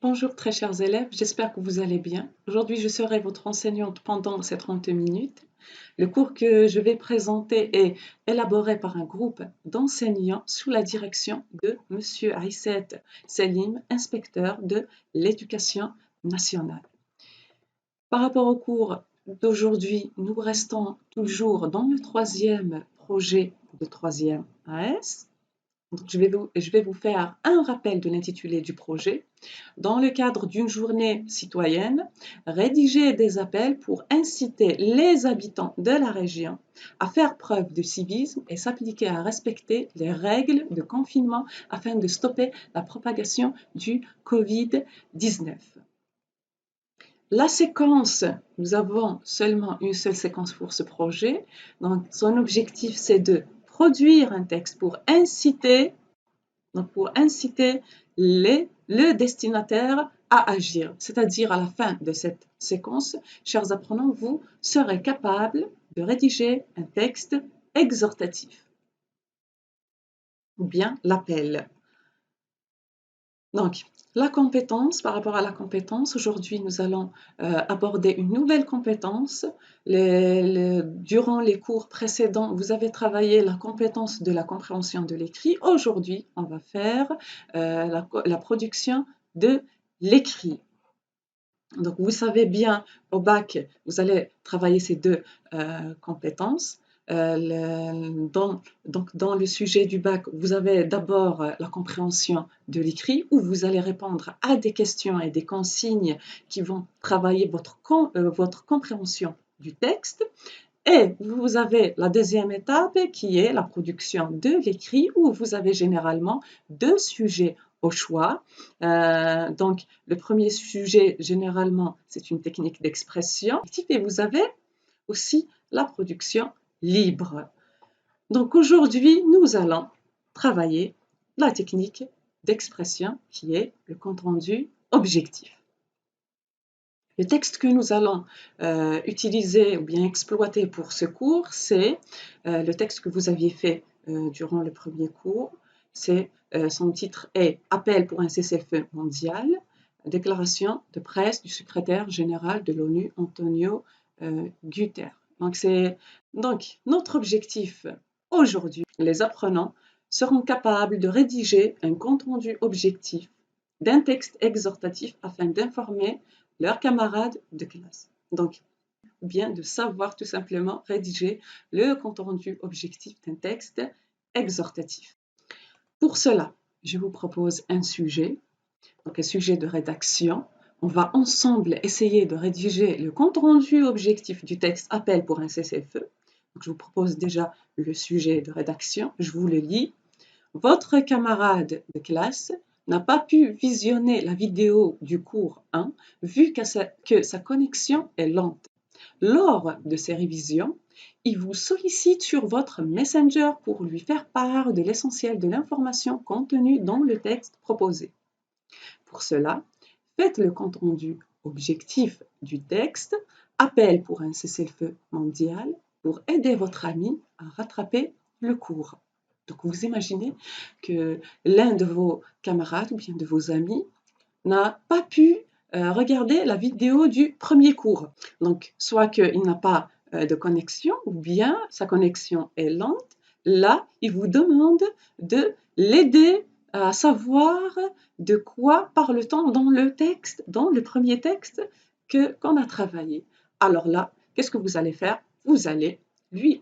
Bonjour très chers élèves, j'espère que vous allez bien. Aujourd'hui, je serai votre enseignante pendant ces 30 minutes. Le cours que je vais présenter est élaboré par un groupe d'enseignants sous la direction de Monsieur Aïsset Selim, inspecteur de l'éducation nationale. Par rapport au cours d'aujourd'hui, nous restons toujours dans le troisième projet de troisième AS. Donc, je vais vous faire un rappel de l'intitulé du projet. Dans le cadre d'une journée citoyenne, rédiger des appels pour inciter les habitants de la région à faire preuve de civisme et s'appliquer à respecter les règles de confinement afin de stopper la propagation du Covid-19. La séquence, nous avons seulement une seule séquence pour ce projet. Donc, son objectif, c'est de produire un texte pour inciter le destinataire à agir. C'est-à-dire à la fin de cette séquence, chers apprenants, vous serez capables de rédiger un texte exhortatif ou bien l'appel. Donc, la compétence, par rapport à la compétence, aujourd'hui nous allons aborder une nouvelle compétence. Durant les cours précédents, vous avez travaillé la compétence de la compréhension de l'écrit. Aujourd'hui, on va faire la production de l'écrit. Donc, vous savez bien, au bac, vous allez travailler ces deux compétences. Dans le sujet du bac, vous avez d'abord la compréhension de l'écrit, où vous allez répondre à des questions et des consignes qui vont travailler votre compréhension du texte. Et vous avez la deuxième étape qui est la production de l'écrit, où vous avez généralement deux sujets au choix. Donc, le premier sujet, généralement, c'est une technique d'expression. Et vous avez aussi la production libre. Donc, aujourd'hui, nous allons travailler la technique d'expression qui est le compte-rendu objectif. Le texte que nous allons utiliser ou bien exploiter pour ce cours, c'est le texte que vous aviez fait durant le premier cours. Son titre est « Appel pour un cessez-le-feu mondial », déclaration de presse du secrétaire général de l'ONU, Antonio Guterres. Donc, notre objectif aujourd'hui, les apprenants seront capables de rédiger un compte-rendu objectif d'un texte exhortatif afin d'informer leurs camarades de classe. Donc, bien de savoir tout simplement rédiger le compte-rendu objectif d'un texte exhortatif. Pour cela, je vous propose un sujet, donc un sujet de rédaction. On va ensemble essayer de rédiger le compte-rendu objectif du texte Appel pour un cessez-le-feu. Donc, je vous propose déjà le sujet de rédaction. Je vous le lis. Votre camarade de classe n'a pas pu visionner la vidéo du cours 1 vu que sa connexion est lente. Lors de ses révisions, il vous sollicite sur votre Messenger pour lui faire part de l'essentiel de l'information contenue dans le texte proposé. Pour cela, faites le compte-rendu objectif du texte, appel pour un cessez-le-feu mondial pour aider votre ami à rattraper le cours. Donc, vous imaginez que l'un de vos camarades ou bien de vos amis n'a pas pu regarder la vidéo du premier cours. Donc, soit qu'il n'a pas de connexion ou bien sa connexion est lente. Là, il vous demande de l'aider à savoir de quoi parle-t-on dans le texte, dans le premier texte qu'on a travaillé. Alors là, qu'est-ce que vous allez faire? Vous allez lui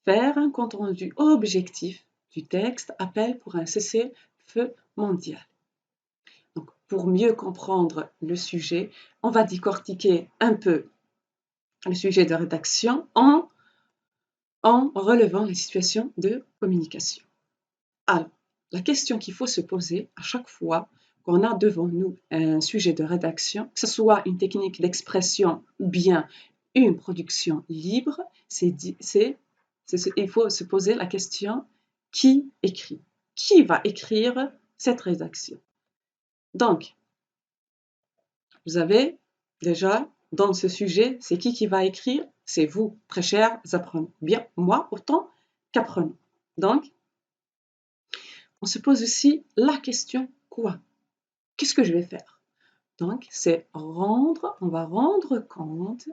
faire un compte-rendu objectif du texte Appel pour un cessez-le-feu mondial. Donc, pour mieux comprendre le sujet, on va décortiquer un peu le sujet de rédaction en relevant les situations de communication. Alors, la question qu'il faut se poser à chaque fois qu'on a devant nous un sujet de rédaction, que ce soit une technique d'expression ou bien une production libre, il faut se poser la question qui écrit? Qui va écrire cette rédaction? Donc, vous avez déjà dans ce sujet, c'est qui va écrire? C'est vous, très chers apprenants. Bien, moi autant qu'apprenant. Donc, on se pose aussi la question quoi? Qu'est-ce que je vais faire? Donc, c'est rendre, on va rendre compte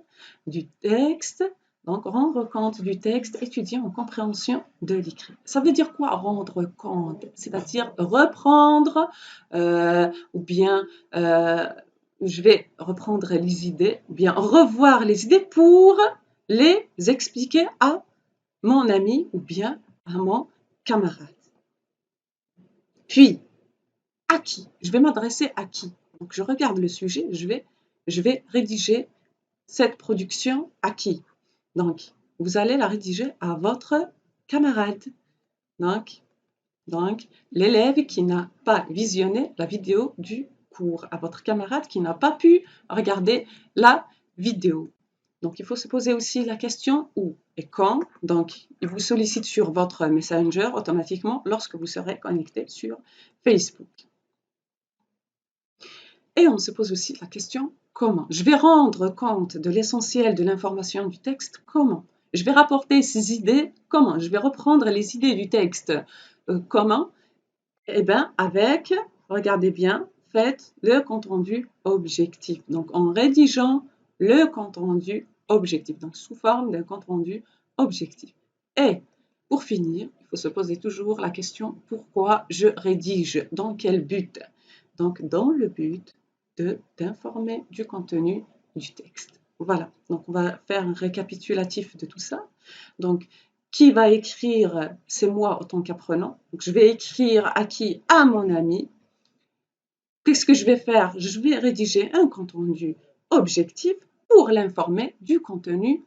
du texte. Donc, rendre compte du texte étudié en compréhension de l'écrit. Ça veut dire quoi, rendre compte? C'est-à-dire reprendre ou bien je vais reprendre les idées, ou bien revoir les idées pour les expliquer à mon ami ou bien à mon camarade. Puis, à qui? Je vais m'adresser à qui? Donc, je regarde le sujet, je vais rédiger cette production à qui? Donc, vous allez la rédiger à votre camarade. Donc, l'élève qui n'a pas visionné la vidéo du cours, à votre camarade qui n'a pas pu regarder la vidéo. Donc, il faut se poser aussi la question où et quand. Donc, il vous sollicite sur votre Messenger automatiquement lorsque vous serez connecté sur Facebook. Et on se pose aussi la question comment? Je vais rendre compte de l'essentiel de l'information du texte comment? Je vais rapporter ces idées comment? Je vais reprendre les idées du texte comment? Eh bien, avec, regardez bien, faites le compte-rendu objectif. Donc, en rédigeant le compte-rendu objectif, donc sous forme d'un compte-rendu objectif. Et pour finir, il faut se poser toujours la question pourquoi je rédige? Dans quel but? Donc, dans le but d'informer du contenu du texte. Voilà, donc on va faire un récapitulatif de tout ça. Donc, qui va écrire? C'est moi en tant qu'apprenant. Donc, je vais écrire à qui? À mon ami. Qu'est-ce que je vais faire? Je vais rédiger un compte-rendu objectif pour l'informer du contenu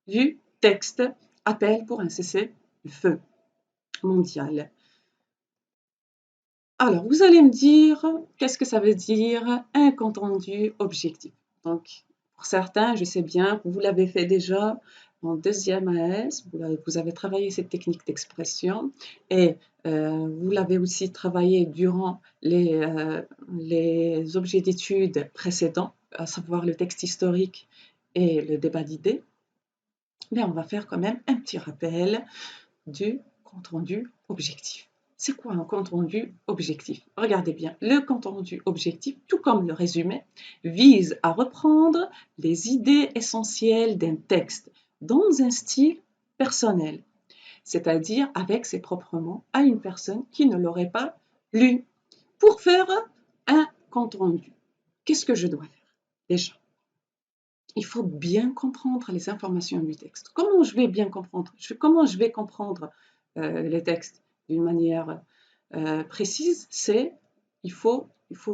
du texte. Appel pour un cessez-le-feu mondial. Alors, vous allez me dire, qu'est-ce que ça veut dire un compte-rendu objectif? Donc, pour certains, je sais bien, vous l'avez fait déjà en deuxième AS, vous avez travaillé cette technique d'expression et vous l'avez aussi travaillé durant les objets d'études précédents, à savoir le texte historique et le débat d'idées. Mais on va faire quand même un petit rappel du compte-rendu objectif. C'est quoi un compte-rendu objectif? Regardez bien, le compte-rendu objectif, tout comme le résumé, vise à reprendre les idées essentielles d'un texte dans un style personnel, c'est-à-dire avec ses propres mots à une personne qui ne l'aurait pas lu. Pour faire un compte-rendu, qu'est-ce que je dois faire? Déjà, il faut bien comprendre les informations du texte. Comment je vais bien comprendre? Comment je vais comprendre les textes d'une manière précise? Il faut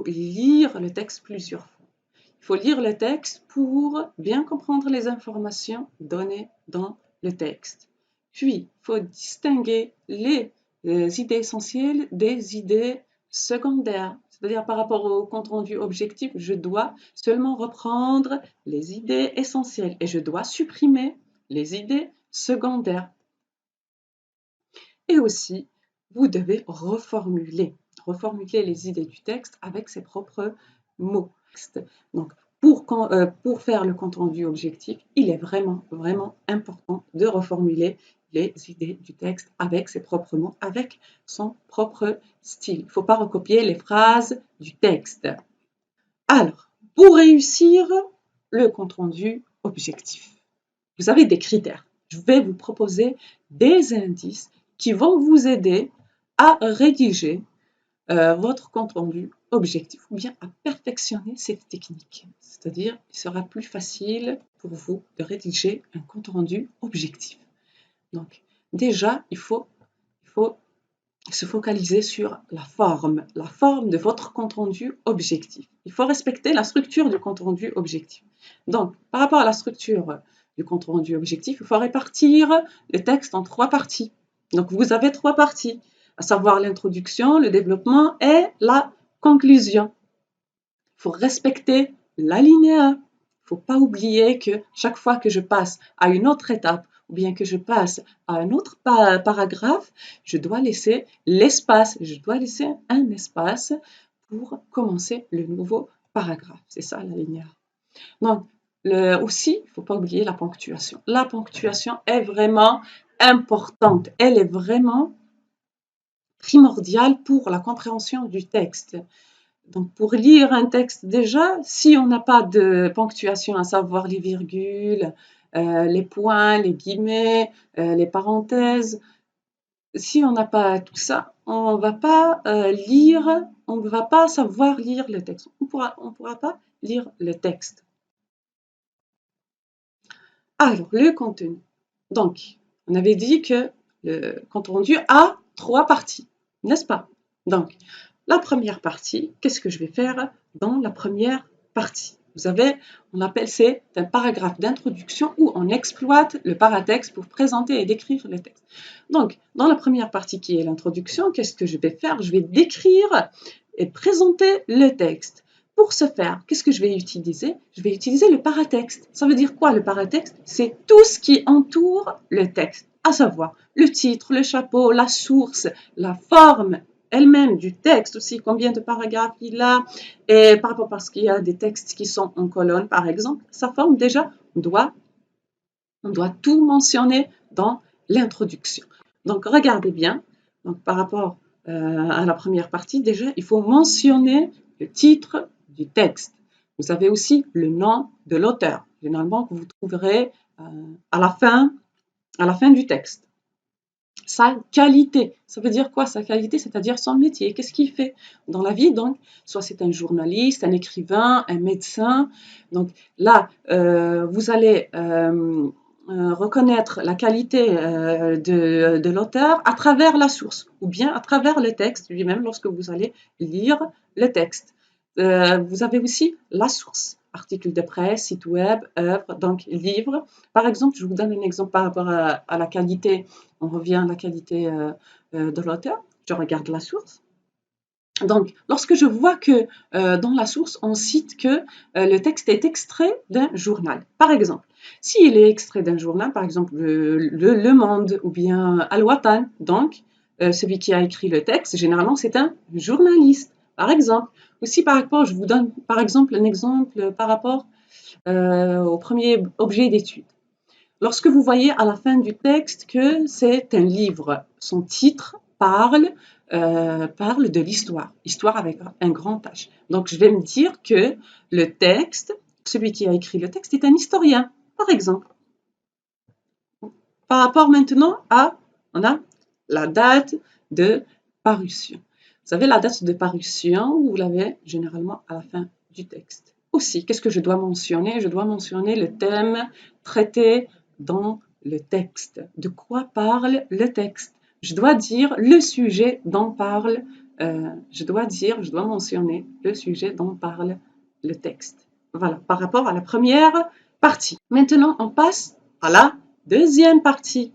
lire le texte plusieurs fois. Il faut lire le texte pour bien comprendre les informations données dans le texte. Puis, il faut distinguer les idées essentielles des idées secondaires. C'est-à-dire par rapport au compte-rendu objectif, je dois seulement reprendre les idées essentielles et je dois supprimer les idées secondaires. Et aussi, vous devez reformuler les idées du texte avec ses propres mots. Donc, pour faire le compte-rendu objectif, il est vraiment, vraiment important de reformuler les idées du texte avec ses propres mots, avec son propre style. Il ne faut pas recopier les phrases du texte. Alors, pour réussir le compte-rendu objectif, vous avez des critères. Je vais vous proposer des indices qui vont vous aider à rédiger votre compte-rendu objectif ou bien à perfectionner cette technique. C'est-à-dire, il sera plus facile pour vous de rédiger un compte-rendu objectif. Donc, déjà, il faut se focaliser sur la forme de votre compte-rendu objectif. Il faut respecter la structure du compte-rendu objectif. Donc, par rapport à la structure du compte-rendu objectif, il faut répartir le texte en 3 parties. Donc, vous avez 3 parties, à savoir l'introduction, le développement et la conclusion. Il faut respecter l'alinéa. Il ne faut pas oublier que chaque fois que je passe à une autre étape, ou bien que je passe à un autre paragraphe, je dois laisser l'espace, je dois laisser un espace pour commencer le nouveau paragraphe. C'est ça l'alinéa. Donc, aussi, il ne faut pas oublier la ponctuation. La ponctuation est vraiment importante. Elle est vraiment primordiale pour la compréhension du texte. Donc, pour lire un texte déjà, si on n'a pas de ponctuation, à savoir les virgules, les points, les guillemets, les parenthèses, si on n'a pas tout ça, on va pas lire, on ne va pas savoir lire le texte. On pourra pas lire le texte. Alors, le contenu. Donc, on avait dit que le compte rendu a 3 parties, n'est-ce pas? Donc, la première partie, qu'est-ce que je vais faire dans la première partie? Vous avez, on appelle c'est un paragraphe d'introduction où on exploite le paratexte pour présenter et décrire le texte. Donc, dans la première partie qui est l'introduction, qu'est-ce que je vais faire? Je vais décrire et présenter le texte. Pour ce faire, qu'est-ce que je vais utiliser? Je vais utiliser le paratexte. Ça veut dire quoi le paratexte? C'est tout ce qui entoure le texte, à savoir le titre, le chapeau, la source, la forme elle-même du texte aussi, combien de paragraphes il a, et par rapport parce qu'il y a des textes qui sont en colonne par exemple, sa forme déjà, on doit tout mentionner dans l'introduction. Donc regardez bien, donc, par rapport à la première partie, déjà il faut mentionner le titre du texte. Vous avez aussi le nom de l'auteur, généralement que vous trouverez à la fin du texte. Sa qualité, ça veut dire quoi sa qualité? C'est-à-dire son métier, qu'est-ce qu'il fait dans la vie? Donc, soit c'est un journaliste, un écrivain, un médecin. Donc là, vous allez reconnaître la qualité de l'auteur à travers la source ou bien à travers le texte lui-même lorsque vous allez lire le texte. Vous avez aussi la source, article de presse, site web, œuvre, donc livre. Par exemple, je vous donne un exemple par rapport à la qualité. On revient à la qualité de l'auteur. Je regarde la source. Donc, lorsque je vois que dans la source, on cite que le texte est extrait d'un journal, par exemple. S'il est extrait d'un journal, par exemple le Monde ou bien Al-Watan, donc celui qui a écrit le texte, généralement c'est un journaliste, par exemple. Aussi par rapport, je vous donne par exemple un exemple par rapport au premier objet d'étude. Lorsque vous voyez à la fin du texte que c'est un livre, son titre parle de l'histoire, histoire avec un grand H. Donc je vais me dire que le texte, celui qui a écrit le texte est un historien, par exemple. Par rapport maintenant on a la date de parution. Vous savez, la date de parution, vous l'avez généralement à la fin du texte. Aussi, qu'est-ce que je dois mentionner? Je dois mentionner le thème traité dans le texte. De quoi parle le texte? Je dois dire le sujet dont parle, je dois mentionner le sujet dont parle le texte. Voilà, par rapport à la première partie. Maintenant, on passe à la deuxième partie.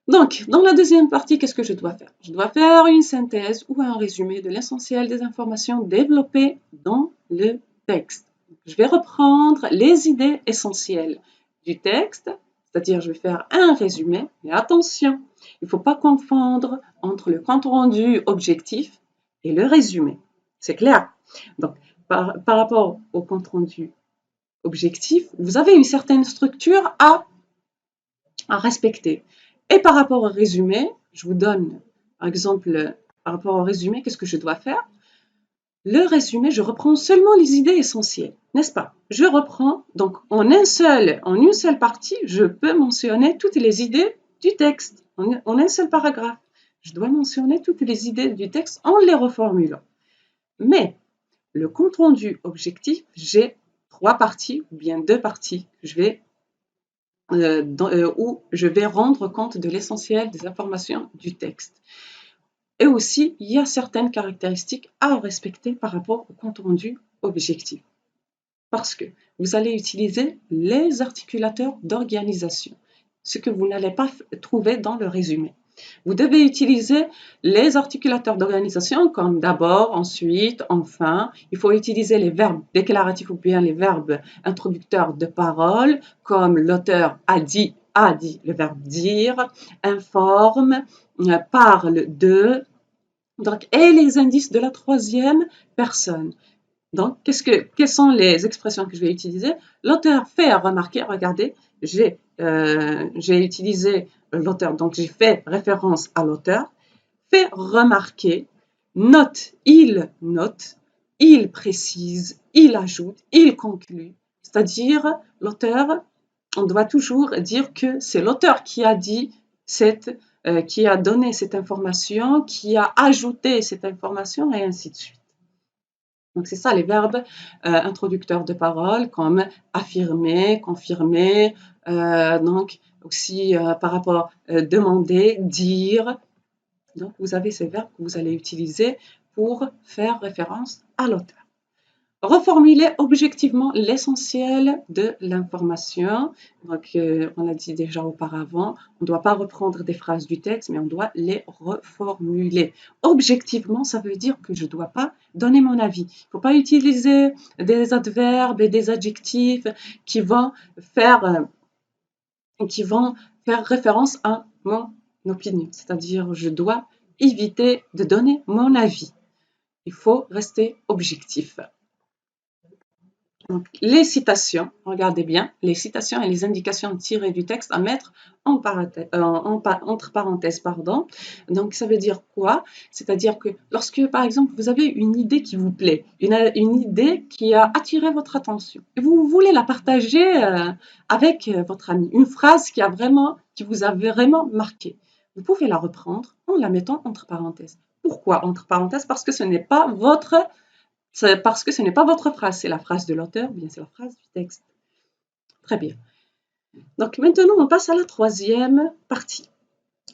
Donc, dans la deuxième partie, qu'est-ce que je dois faire? Je dois faire une synthèse ou un résumé de l'essentiel des informations développées dans le texte. Je vais reprendre les idées essentielles du texte, c'est-à-dire je vais faire un résumé, mais attention, il ne faut pas confondre entre le compte rendu objectif et le résumé. C'est clair? Donc, par rapport au compte rendu objectif, vous avez une certaine structure à respecter. Et par rapport au résumé, je vous donne, par exemple, par rapport au résumé, qu'est-ce que je dois faire? Le résumé, je reprends seulement les idées essentielles, n'est-ce pas? Je reprends, donc en une seule partie, je peux mentionner toutes les idées du texte, en un seul paragraphe. Je dois mentionner toutes les idées du texte en les reformulant. Mais le compte rendu objectif, j'ai 3 parties ou bien 2 parties que je vais où je vais rendre compte de l'essentiel des informations du texte. Et aussi, il y a certaines caractéristiques à respecter par rapport au compte rendu objectif. Parce que vous allez utiliser les articulateurs d'organisation, ce que vous n'allez pas trouver dans le résumé. Vous devez utiliser les articulateurs d'organisation comme d'abord, ensuite, enfin. Il faut utiliser les verbes déclaratifs ou bien les verbes introducteurs de parole comme l'auteur a dit, le verbe dire, informe, parle de, donc, et les indices de la troisième personne. Donc, quelles sont les expressions que je vais utiliser? L'auteur fait remarquer, regardez, j'ai utilisé l'auteur, donc j'ai fait référence à l'auteur, fait remarquer, note, il note, il précise, il ajoute, il conclut. C'est-à-dire, l'auteur, on doit toujours dire que c'est l'auteur qui a dit qui a donné cette information, qui a ajouté cette information, et ainsi de suite. Donc, c'est ça les verbes introducteurs de parole, comme affirmer, confirmer, donc aussi par rapport demander, dire. Donc, vous avez ces verbes que vous allez utiliser pour faire référence à l'auteur. Reformuler objectivement l'essentiel de l'information. Donc, on l'a dit déjà auparavant, on ne doit pas reprendre des phrases du texte, mais on doit les reformuler. Objectivement, ça veut dire que je ne dois pas donner mon avis. Il ne faut pas utiliser des adverbes et des adjectifs qui vont faire référence à mon opinion. C'est-à-dire, je dois éviter de donner mon avis. Il faut rester objectif. Donc, les citations, regardez bien, les citations et les indications tirées du texte à mettre entre parenthèses. Donc, ça veut dire quoi? C'est-à-dire que lorsque, par exemple, vous avez une idée qui vous plaît, une idée qui a attiré votre attention, et vous voulez la partager avec votre ami, une phrase qui vous a vraiment marqué, vous pouvez la reprendre en la mettant entre parenthèses. Pourquoi entre parenthèses? Parce que ce n'est pas votre phrase, c'est la phrase de l'auteur ou bien c'est la phrase du texte. Très bien. Donc maintenant, on passe à la troisième partie.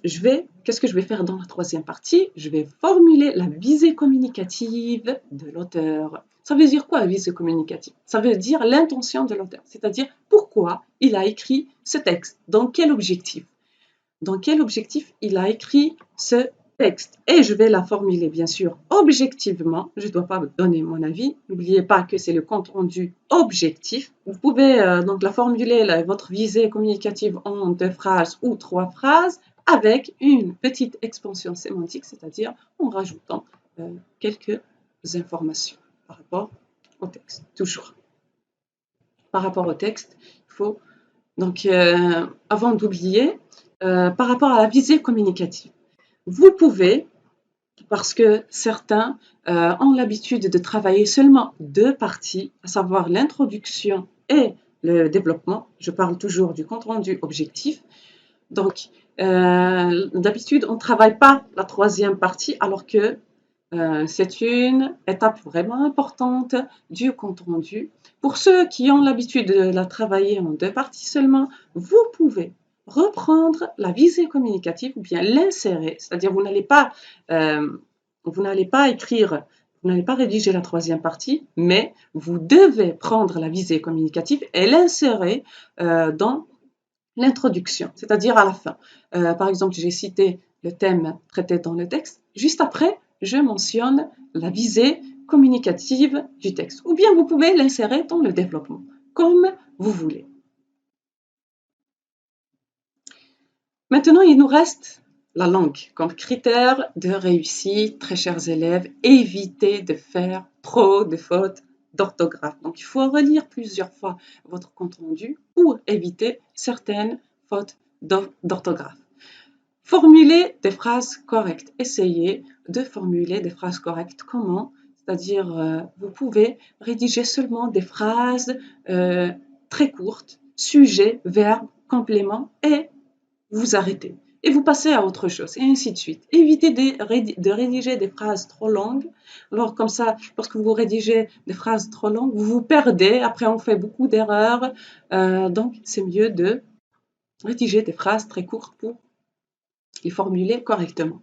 Qu'est-ce que je vais faire dans la troisième partie? Je vais formuler la visée communicative de l'auteur. Ça veut dire quoi, la visée communicative? Ça veut dire l'intention de l'auteur, c'est-à-dire pourquoi il a écrit ce texte, dans quel objectif. Dans quel objectif il a écrit ce texte. Et je vais la formuler, bien sûr, objectivement. Je ne dois pas donner mon avis. N'oubliez pas que c'est le compte rendu objectif. Vous pouvez donc la formuler, votre visée communicative, en 2 phrases ou 3 phrases, avec une petite expansion sémantique, c'est-à-dire en rajoutant quelques informations par rapport au texte. Toujours. Par rapport au texte, il faut, donc, avant d'oublier, par rapport à la visée communicative. Vous pouvez, parce que certains ont l'habitude de travailler seulement 2 parties, à savoir l'introduction et le développement. Je parle toujours du compte rendu objectif. Donc, d'habitude, on ne travaille pas la 3e partie, alors que c'est une étape vraiment importante du compte rendu. Pour ceux qui ont l'habitude de la travailler en 2 parties seulement, vous pouvez reprendre la visée communicative ou bien l'insérer, c'est-à-dire vous n'allez pas écrire, vous n'allez pas rédiger la 3e partie, mais vous devez prendre la visée communicative et l'insérer dans l'introduction, c'est-à-dire à la fin. Par exemple, j'ai cité le thème traité dans le texte, juste après, je mentionne la visée communicative du texte. Ou bien vous pouvez l'insérer dans le développement, comme vous voulez. Maintenant, il nous reste la langue comme critère de réussite. Très chers élèves, évitez de faire trop de fautes d'orthographe. Donc, il faut relire plusieurs fois votre compte rendu pour éviter certaines fautes d'orthographe. Formulez des phrases correctes. Essayez de formuler des phrases correctes. Comment? C'est-à-dire, vous pouvez rédiger seulement des phrases très courtes, sujet, verbe, complément, et vous arrêtez. Et vous passez à autre chose, et ainsi de suite. Évitez de rédiger des phrases trop longues. Alors, comme ça, lorsque vous rédigez des phrases trop longues, vous vous perdez. Après, on fait beaucoup d'erreurs. Donc, c'est mieux de rédiger des phrases très courtes pour les formuler correctement.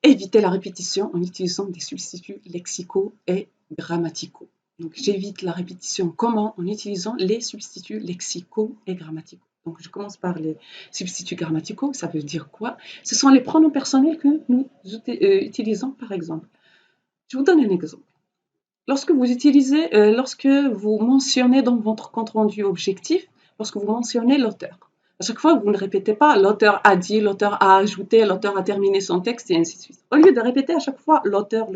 Évitez la répétition en utilisant des substituts lexicaux et grammaticaux. Donc, j'évite la répétition. Comment? En utilisant les substituts lexicaux et grammaticaux. Donc, je commence par les substituts grammaticaux. Ça veut dire quoi? Ce sont les pronoms personnels que nous utilisons, par exemple. Je vous donne un exemple. Lorsque vous mentionnez dans votre compte rendu objectif, lorsque vous mentionnez l'auteur, à chaque fois, vous ne répétez pas l'auteur a dit, l'auteur a ajouté, l'auteur a terminé son texte, et ainsi de suite. Au lieu de répéter à chaque fois l'auteur,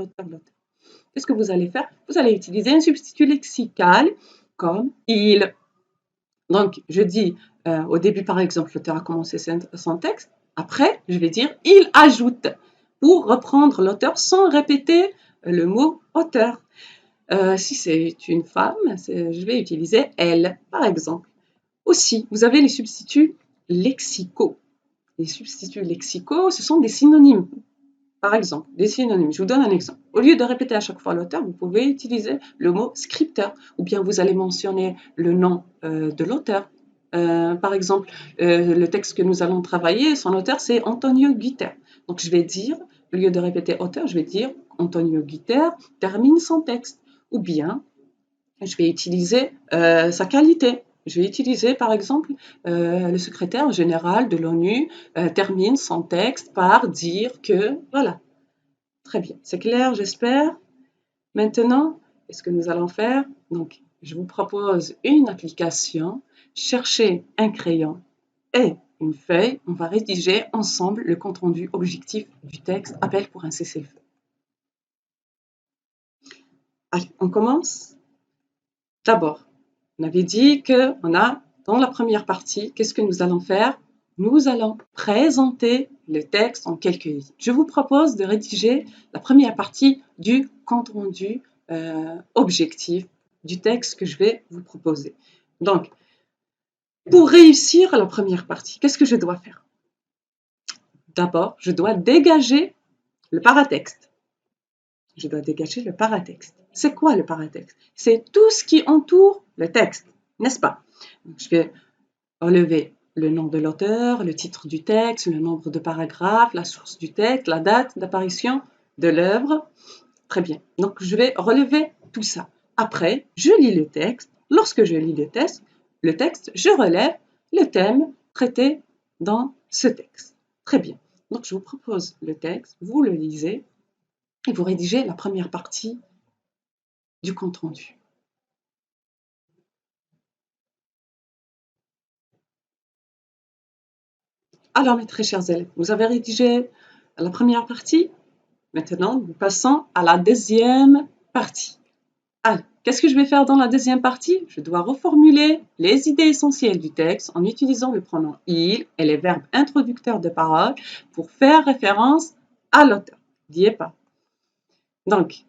qu'est-ce que vous allez faire? Vous allez utiliser un substitut lexical comme il. Donc, je dis au début, par exemple, l'auteur a commencé son texte. Après, je vais dire il ajoute pour reprendre l'auteur sans répéter le mot auteur. Si c'est une femme, je vais utiliser elle, par exemple. Aussi, vous avez les substituts lexicaux. Les substituts lexicaux, ce sont des synonymes. Par exemple, des synonymes. Je vous donne un exemple. Au lieu de répéter à chaque fois l'auteur, vous pouvez utiliser le mot scripteur, ou bien vous allez mentionner le nom de l'auteur. Par exemple, le texte que nous allons travailler, son auteur, c'est Antonio Guiter. Donc, je vais dire, au lieu de répéter auteur, je vais dire Antonio Guiter termine son texte. Ou bien, je vais utiliser sa qualité. Je vais utiliser, par exemple, le secrétaire général de l'ONU termine son texte par dire que, voilà. Très bien, c'est clair, j'espère. Maintenant, qu'est-ce que nous allons faire? Donc, je vous propose une application. Cherchez un crayon et une feuille. On va rédiger ensemble le compte-rendu objectif du texte Appel pour un cessez-le-feu. Allez, on commence. D'abord, on avait dit qu'on a, dans la première partie, qu'est-ce que nous allons faire? Nous allons présenter le texte en quelques lignes. Je vous propose de rédiger la première partie du compte-rendu objectif du texte que je vais vous proposer. Donc, pour réussir la première partie, qu'est-ce que je dois faire? D'abord, je dois dégager le paratexte. Je dois dégager le paratexte. C'est quoi le paratexte? C'est tout ce qui entoure le texte, n'est-ce pas? Je vais relever le nom de l'auteur, le titre du texte, le nombre de paragraphes, la source du texte, la date d'apparition de l'œuvre. Très bien. Donc, je vais relever tout ça. Après, je lis le texte. Lorsque je lis le texte, je relève le thème traité dans ce texte. Très bien. Donc, je vous propose le texte, vous le lisez et vous rédigez la première partie du compte-rendu. Alors, mes très chers élèves, vous avez rédigé la première partie. Maintenant, nous passons à la deuxième partie. Alors, qu'est-ce que je vais faire dans la deuxième partie? Je dois reformuler les idées essentielles du texte en utilisant le pronom il et les verbes introducteurs de parole pour faire référence à l'auteur. N'oubliez pas. Donc,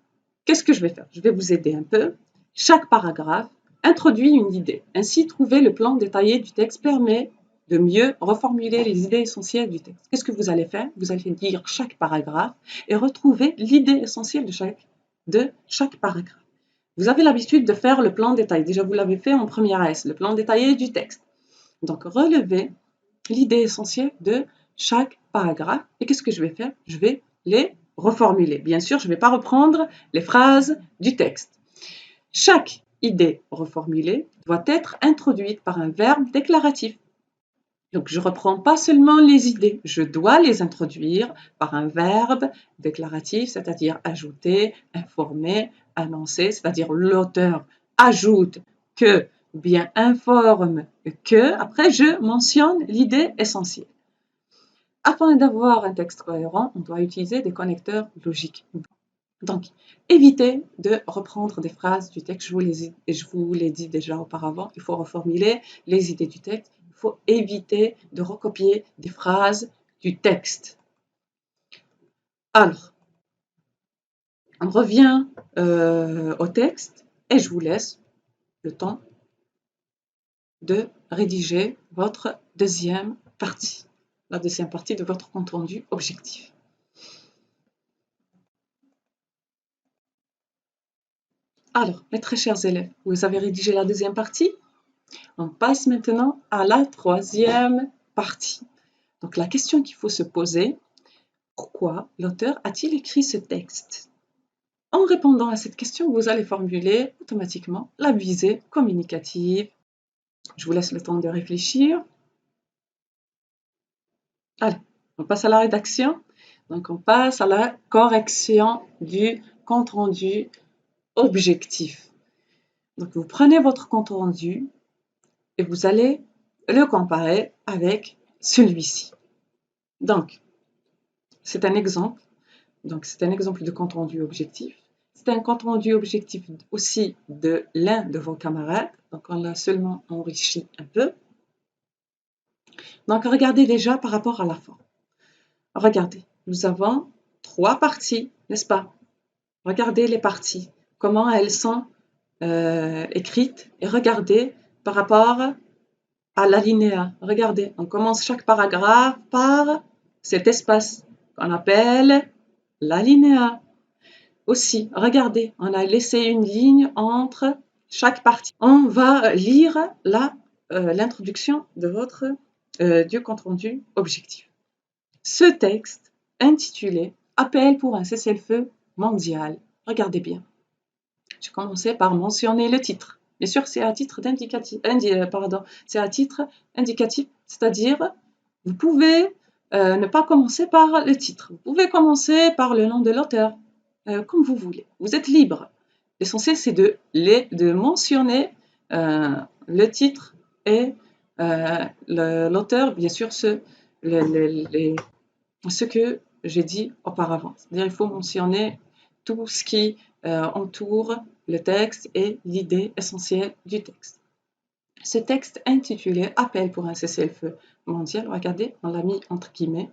qu'est-ce que je vais faire? Je vais vous aider un peu. Chaque paragraphe introduit une idée. Ainsi, trouver le plan détaillé du texte permet de mieux reformuler les idées essentielles du texte. Qu'est-ce que vous allez faire? Vous allez lire chaque paragraphe et retrouver l'idée essentielle de chaque paragraphe. Vous avez l'habitude de faire le plan détaillé. Déjà, vous l'avez fait en première S, le plan détaillé du texte. Donc, relevez l'idée essentielle de chaque paragraphe. Et qu'est-ce que je vais faire? Je vais les reformuler. Bien sûr, je ne vais pas reprendre les phrases du texte. Chaque idée reformulée doit être introduite par un verbe déclaratif. Donc, je ne reprends pas seulement les idées, je dois les introduire par un verbe déclaratif, c'est-à-dire ajouter, informer, annoncer, c'est-à-dire l'auteur ajoute que ou bien informe que, après je mentionne l'idée essentielle. Afin d'avoir un texte cohérent, on doit utiliser des connecteurs logiques. Donc, évitez de reprendre des phrases du texte. Je vous l'ai dit déjà auparavant, il faut reformuler les idées du texte. Il faut éviter de recopier des phrases du texte. Alors, on revient au texte et je vous laisse le temps de rédiger votre deuxième partie, la deuxième partie de votre compte rendu objectif. Alors, mes très chers élèves, vous avez rédigé la deuxième partie? On passe maintenant à la troisième partie. Donc la question qu'il faut se poser, pourquoi l'auteur a-t-il écrit ce texte? En répondant à cette question, vous allez formuler automatiquement la visée communicative. Je vous laisse le temps de réfléchir. Allez, on passe à la rédaction. Donc on passe à la correction du compte-rendu objectif. Donc vous prenez votre compte-rendu et vous allez le comparer avec celui-ci. Donc, c'est un exemple. Donc, c'est un exemple de compte rendu objectif. C'est un compte rendu objectif aussi de l'un de vos camarades. Donc, on l'a seulement enrichi un peu. Donc, regardez déjà par rapport à la forme. Regardez, nous avons 3 parties, n'est-ce pas? Regardez les parties. comment elles sont écrites et regardez par rapport à l'alinéa. Regardez, on commence chaque paragraphe par cet espace qu'on appelle l'alinéa. Aussi, regardez, on a laissé une ligne entre chaque partie. On va lire l'introduction de du compte-rendu objectif. Ce texte intitulé « Appel pour un cessez-le-feu mondial ». Regardez bien. J'ai commencé par mentionner le titre. Bien sûr, c'est à titre c'est à titre indicatif, c'est-à-dire vous pouvez ne pas commencer par le titre. Vous pouvez commencer par le nom de l'auteur, comme vous voulez. Vous êtes libre. L'essentiel, c'est de mentionner le titre et l'auteur, bien sûr, ce que j'ai dit auparavant. C'est-à-dire il faut mentionner tout ce qui entoure le texte et l'idée essentielle du texte. Ce texte intitulé « Appel pour un cessez-le-feu mondial », regardez, on l'a mis entre guillemets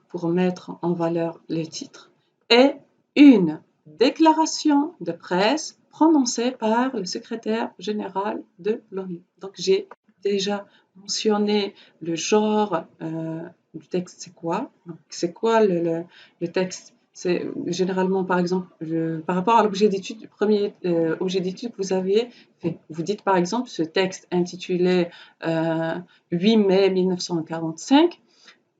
pour mettre en valeur le titre, est une déclaration de presse prononcée par le secrétaire général de l'ONU. Donc j'ai déjà mentionné le genre du texte, c'est quoi? C'est quoi le texte? C'est généralement, par exemple, par rapport à l'objet d'étude, le premier objet d'étude que vous avez fait. Vous dites par exemple ce texte intitulé 8 mai 1945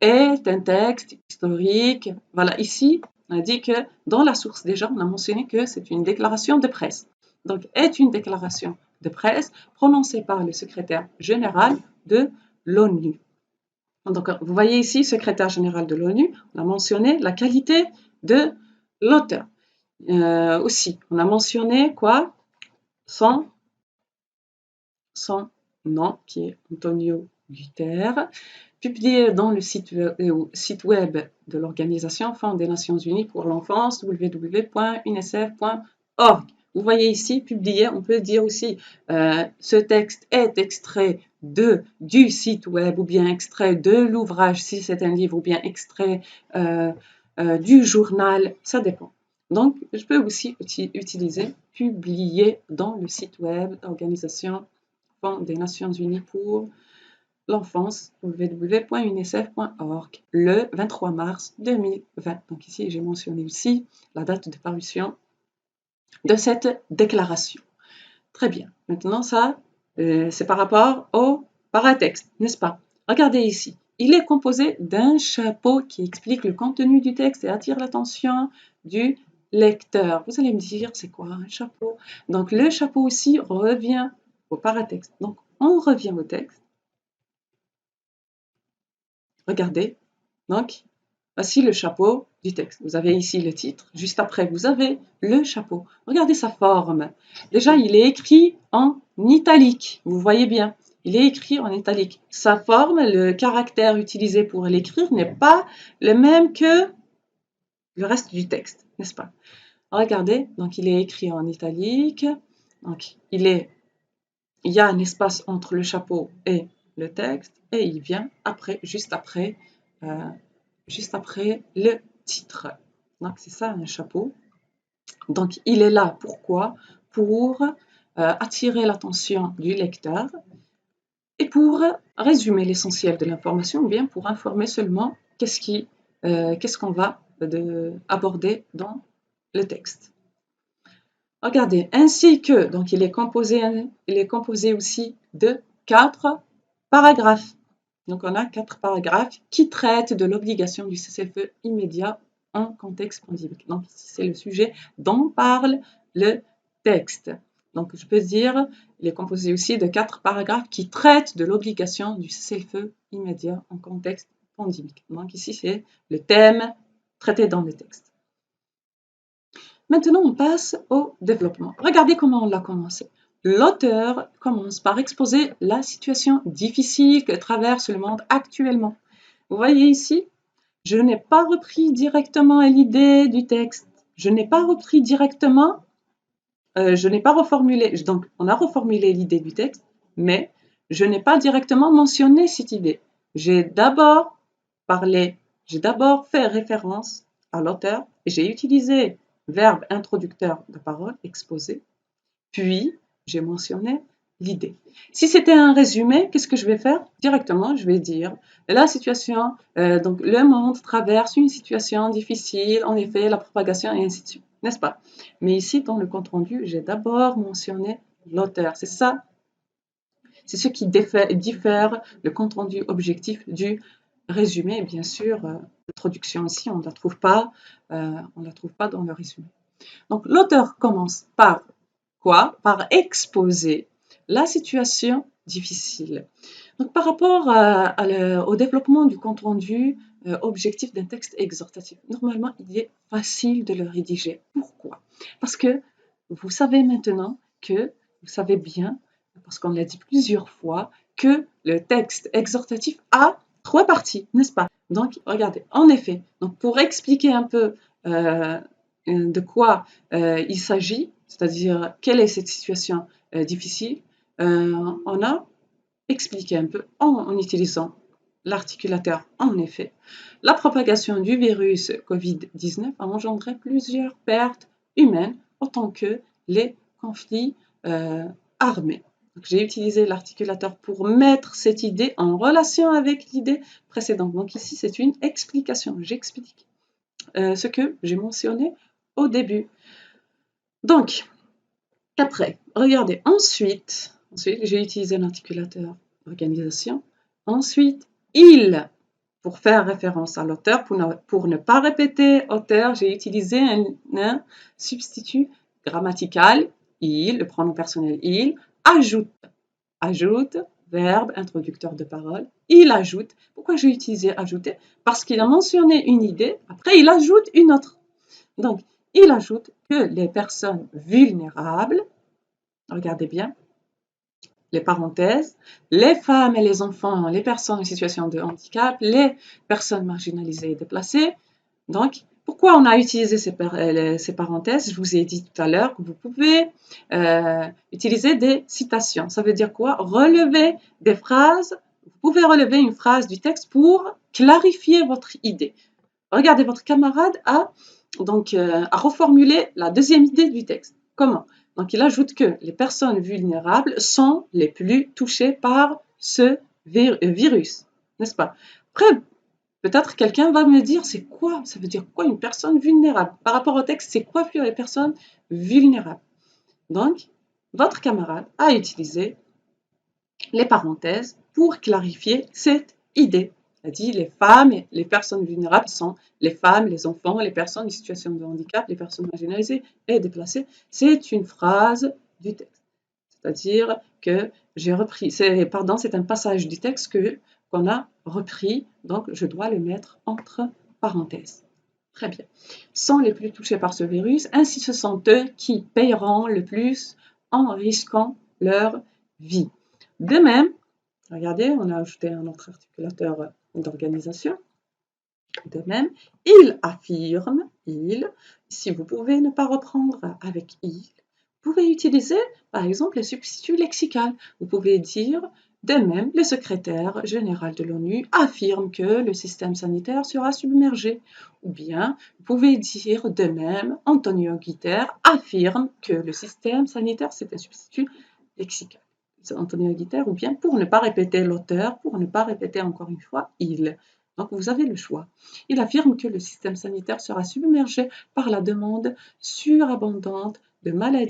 est un texte historique. Voilà, ici, on a dit que dans la source, déjà, on a mentionné que c'est une déclaration de presse. Donc, est une déclaration de presse prononcée par le secrétaire général de l'ONU. Donc, vous voyez ici, secrétaire général de l'ONU, on a mentionné la qualité de l'auteur. Aussi, on a mentionné quoi? Son nom, qui est Antonio Guterres, publié dans le site web de l'Organisation Fonds des Nations Unies pour l'enfance, www.unicef.org. Vous voyez ici, publié, on peut dire aussi, ce texte est extrait du site web ou bien extrait de l'ouvrage, si c'est un livre, ou bien extrait du journal, ça dépend. Donc, je peux aussi utiliser publié dans le site web de l'Organisation Fonds des Nations Unies pour l'enfance, www.unicef.org, le 23 mars 2020. Donc ici, j'ai mentionné aussi la date de parution de cette déclaration. Très bien. Maintenant, ça, c'est par rapport au paratexte, n'est-ce pas? Regardez ici. Il est composé d'un chapeau qui explique le contenu du texte et attire l'attention du lecteur. Vous allez me dire, c'est quoi un chapeau? Donc, le chapeau aussi revient au paratexte. Donc, on revient au texte. Regardez, donc, voici le chapeau du texte. Vous avez ici le titre. Juste après, vous avez le chapeau. Regardez sa forme. Déjà, il est écrit en italique. Vous voyez bien, il est écrit en italique. Sa forme, le caractère utilisé pour l'écrire n'est pas le même que le reste du texte, n'est-ce pas? Regardez, donc il est écrit en italique. Donc, il y a un espace entre le chapeau et le texte et il vient après, juste après le titre. Donc c'est ça un chapeau. Donc il est là, pourquoi? Pour attirer l'attention du lecteur et pour résumer l'essentiel de l'information ou bien pour informer seulement qu'est-ce qu'on va aborder dans le texte. Regardez, ainsi que, donc il est composé aussi de 4 paragraphes. Donc on a 4 paragraphes qui traitent de l'obligation du cessez-le-feu immédiat en contexte pandémique. Donc c'est le sujet dont parle le texte. Donc je peux dire, il est composé aussi de 4 paragraphes qui traitent de l'obligation du cessez-le-feu immédiat en contexte pandémique. Donc ici c'est le thème traité dans le texte. Maintenant, on passe au développement. Regardez comment on l'a commencé. L'auteur commence par exposer la situation difficile que traverse le monde actuellement. Vous voyez ici, je n'ai pas repris directement l'idée du texte. Je n'ai pas repris directement, je n'ai pas reformulé, donc on a reformulé l'idée du texte, mais je n'ai pas directement mentionné cette idée. J'ai d'abord fait référence à l'auteur et j'ai utilisé verbe introducteur de parole, exposé, puis j'ai mentionné l'idée. Si c'était un résumé, qu'est-ce que je vais faire? Directement, je vais dire la situation, donc le monde traverse une situation difficile, en effet, la propagation et ainsi de suite, n'est-ce pas? Mais ici, dans le compte rendu, j'ai d'abord mentionné l'auteur. C'est ça, c'est ce qui diffère le compte rendu objectif du résumé. Et bien sûr, l'introduction aussi, on ne la trouve pas dans le résumé. Donc, l'auteur commence par quoi? Par exposer la situation difficile. Donc, par rapport au développement du compte rendu objectif d'un texte exhortatif, normalement, il est facile de le rédiger. Pourquoi? Parce que vous savez maintenant que, vous savez bien, parce qu'on l'a dit plusieurs fois, que le texte exhortatif a 3 parties, n'est-ce pas? Donc, regardez, en effet, donc pour expliquer un peu de quoi il s'agit, c'est-à-dire quelle est cette situation difficile, on a expliqué un peu en utilisant l'articulateur en effet. La propagation du virus Covid-19 a engendré plusieurs pertes humaines autant que les conflits armés. J'ai utilisé l'articulateur pour mettre cette idée en relation avec l'idée précédente. Donc ici, c'est une explication. J'explique ce que j'ai mentionné au début. Donc, après, regardez, ensuite j'ai utilisé l'articulateur organisation. Ensuite, il, pour faire référence à l'auteur, pour ne pas répéter auteur, j'ai utilisé un substitut grammatical, il, le pronom personnel il, ajoute, verbe, introducteur de parole, il ajoute. Pourquoi j'ai utilisé ajouter? Parce qu'il a mentionné une idée, après il ajoute une autre. Donc, il ajoute que les personnes vulnérables, regardez bien, les parenthèses, les femmes et les enfants, les personnes en situation de handicap, les personnes marginalisées et déplacées. Donc, pourquoi on a utilisé ces parenthèses? Je vous ai dit tout à l'heure que vous pouvez utiliser des citations. Ça veut dire quoi? Relever des phrases. Vous pouvez relever une phrase du texte pour clarifier votre idée. Regardez, votre camarade a reformulé la deuxième idée du texte. Comment? Donc, il ajoute que les personnes vulnérables sont les plus touchées par ce virus, n'est-ce pas? Après, peut-être quelqu'un va me dire, c'est quoi? Ça veut dire quoi une personne vulnérable? Par rapport au texte, c'est quoi les personnes vulnérables? Donc, votre camarade a utilisé les parenthèses pour clarifier cette idée. Il a dit les femmes et les personnes vulnérables sont les femmes, les enfants, les personnes en situation de handicap, les personnes marginalisées et déplacées. C'est une phrase du texte. C'est-à-dire que j'ai repris, c'est un passage du texte qu'on a repris, donc je dois le mettre entre parenthèses. Très bien. Sont les plus touchés par ce virus, ainsi ce sont eux qui payeront le plus en risquant leur vie. De même, regardez, on a ajouté un autre articulateur d'organisation. De même, il affirme, il, si vous pouvez ne pas reprendre avec il, vous pouvez utiliser par exemple le substitut lexical. Vous pouvez dire, de même, le secrétaire général de l'ONU affirme que le système sanitaire sera submergé. Ou bien, vous pouvez dire, de même, Antonio Guterres affirme que le système sanitaire, c'est un substitut lexical. Antonio Guterres, ou bien pour ne pas répéter l'auteur, pour ne pas répéter encore une fois il. Donc vous avez le choix. Il affirme que le système sanitaire sera submergé par la demande surabondante de malades,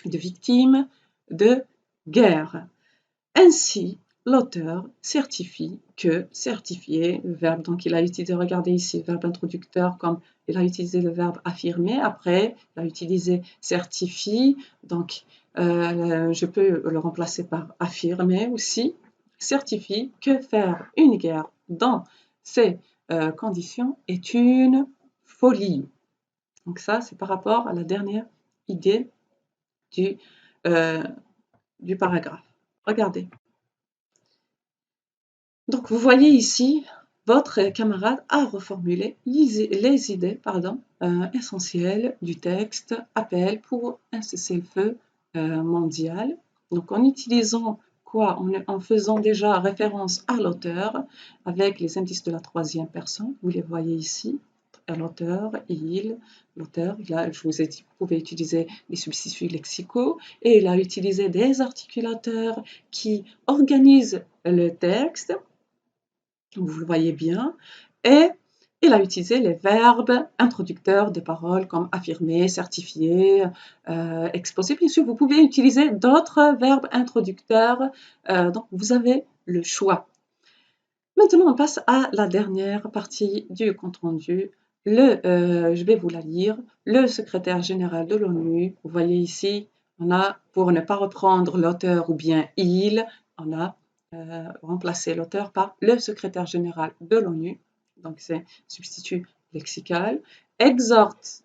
de victimes de guerre. Ainsi, l'auteur certifie que, certifier, le verbe, donc il a utilisé, regardez ici, le verbe introducteur, comme il a utilisé le verbe affirmer, après il a utilisé certifie, donc je peux le remplacer par affirmer aussi, certifie que faire une guerre dans ces conditions est une folie. Donc ça, c'est par rapport à la dernière idée du paragraphe. Regardez. Donc vous voyez ici, votre camarade a reformulé les idées essentielles du texte appel pour un cessez-le-feu mondial. Donc en utilisant quoi? En faisant déjà référence à l'auteur avec les indices de la troisième personne, vous les voyez ici, l'auteur, l'auteur, je vous ai dit, vous pouvez utiliser les substituts lexicaux et il a utilisé des articulateurs qui organisent le texte, vous le voyez bien, et il a utilisé les verbes introducteurs de paroles comme affirmer, certifier, exposer. Bien sûr, vous pouvez utiliser d'autres verbes introducteurs, donc vous avez le choix. Maintenant, on passe à la dernière partie du compte-rendu. Je vais vous la lire. Le secrétaire général de l'ONU, vous voyez ici, on a, pour ne pas reprendre l'auteur ou bien il, on a remplacé l'auteur par le secrétaire général de l'ONU. Donc, c'est substitut lexical. Exhorte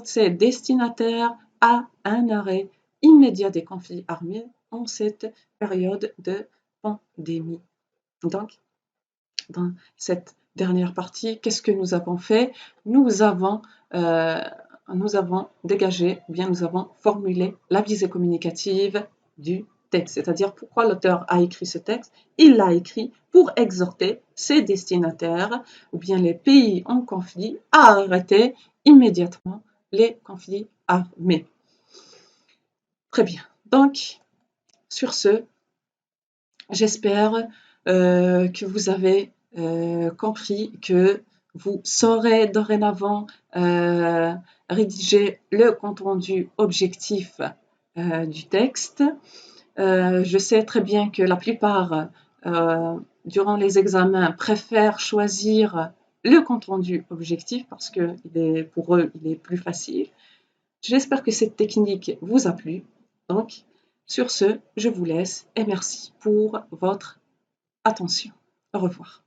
ses destinataires à un arrêt immédiat des conflits armés en cette période de pandémie. Donc, dans cette dernière partie, qu'est-ce que nous avons fait? Nous avons dégagé, bien nous avons formulé la visée communicative du texte, c'est-à-dire pourquoi l'auteur a écrit ce texte. Il l'a écrit pour exhorter ses destinataires ou bien les pays en conflit à arrêter immédiatement les conflits armés. Très bien. Donc, sur ce, j'espère que vous avez compris que vous saurez dorénavant rédiger le compte-rendu objectif du texte. Je sais très bien que la plupart, durant les examens, préfèrent choisir le compte-rendu objectif parce que pour eux, il est plus facile. J'espère que cette technique vous a plu. Donc, sur ce, je vous laisse et merci pour votre attention. Au revoir.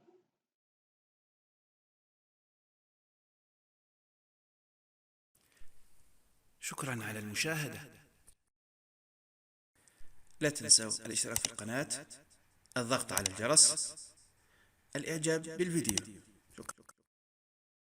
شكرا على المشاهدة. لا تنسوا الاشتراك في القناة، الضغط على الجرس، الإعجاب بالفيديو.